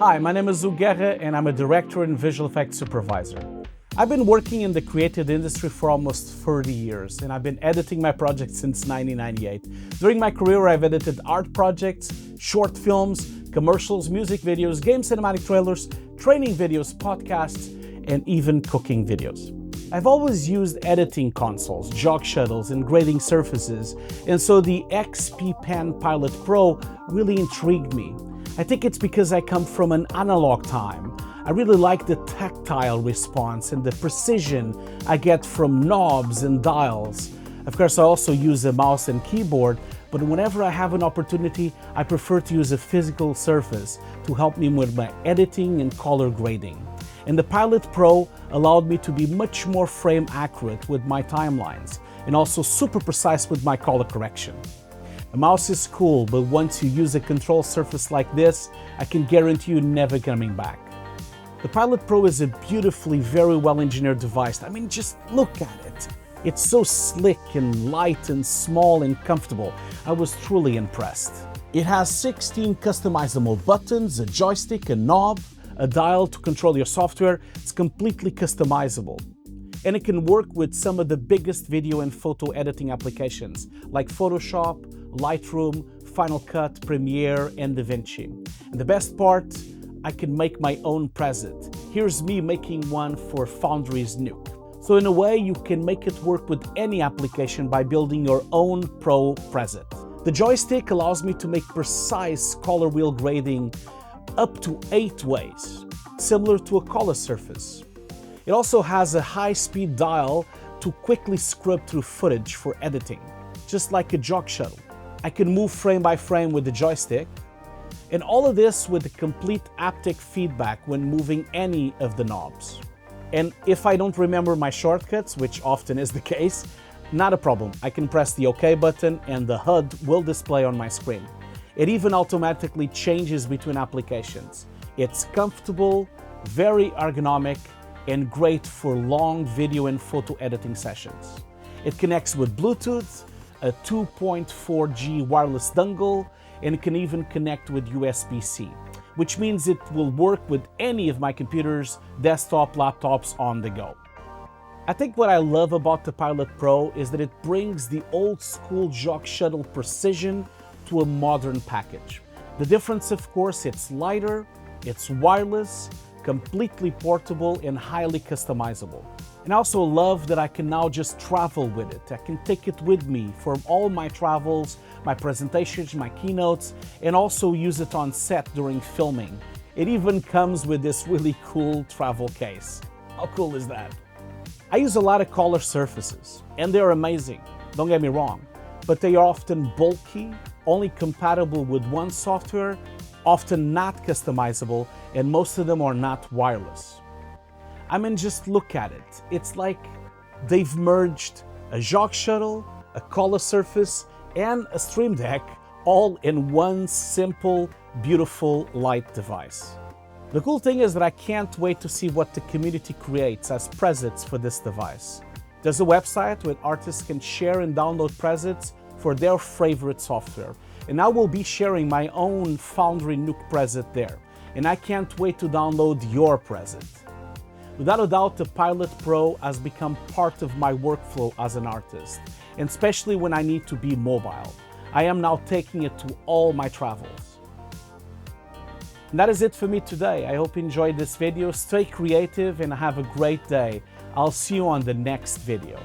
Hi, my name is Hugo and I'm a director and visual effects supervisor. I've been working in the creative industry for almost 30 years and I've been editing my projects since 1998. During my career, I've edited art projects, short films, commercials, music videos, game cinematic trailers, training videos, podcasts, and even cooking videos. I've always used editing consoles, jog shuttles, and grading surfaces, and so the XPPen Pilot Pro really intrigued me. I think it's because I come from an analog time. I really like the tactile response and the precision I get from knobs and dials. Of course, I also use a mouse and keyboard, but whenever I have an opportunity, I prefer to use a physical surface to help me with my editing and color grading. And the Pilot Pro allowed me to be much more frame accurate with my timelines and also super precise with my color correction. A mouse is cool, but once you use a control surface like this, I can guarantee you never coming back. The Pilot Pro is a beautifully, very well-engineered device. I mean, just look at it. It's so slick and light and small and comfortable. I was truly impressed. It has 16 customizable buttons, a joystick, a knob, a dial to control your software. It's completely customizable. And it can work with some of the biggest video and photo editing applications like Photoshop, Lightroom, Final Cut, Premiere, and DaVinci. And the best part, I can make my own preset. Here's me making one for Foundry's Nuke. So in a way, you can make it work with any application by building your own Pro preset. The joystick allows me to make precise color wheel grading up to 8 ways, similar to a color surface. It also has a high-speed dial to quickly scrub through footage for editing, just like a Jog Shuttle. I can move frame by frame with the joystick, and all of this with a complete haptic feedback when moving any of the knobs. And if I don't remember my shortcuts, which often is the case, not a problem. I can press the OK button and the HUD will display on my screen. It even automatically changes between applications. It's comfortable, very ergonomic, and great for long video and photo editing sessions. It connects with Bluetooth, a 2.4G wireless dongle, and it can even connect with USB-C, which means it will work with any of my computers, desktop, laptops on the go. I think what I love about the Pilot Pro is that it brings the old school Jog Shuttle precision to a modern package. The difference, of course, it's lighter, it's wireless, completely portable, and highly customizable. And I also love that I can now just travel with it. I can take it with me for all my travels, my presentations, my keynotes, and also use it on set during filming. It even comes with this really cool travel case. How cool is that? I use a lot of color surfaces, and they're amazing, don't get me wrong, but they are often bulky, only compatible with one software, often not customizable, and most of them are not wireless. I mean, just look at it. It's like they've merged a Jog Shuttle, a color surface, and a Stream Deck all in one simple, beautiful, light device. The cool thing is that I can't wait to see what the community creates as presets for this device. There's a website where artists can share and download presets for their favorite software. And I will be sharing my own Foundry Nuke preset there. And I can't wait to download your preset. Without a doubt, the Pilot Pro has become part of my workflow as an artist, and especially when I need to be mobile. I am now taking it to all my travels. And that is it for me today. I hope you enjoyed this video. Stay creative and have a great day. I'll see you on the next video.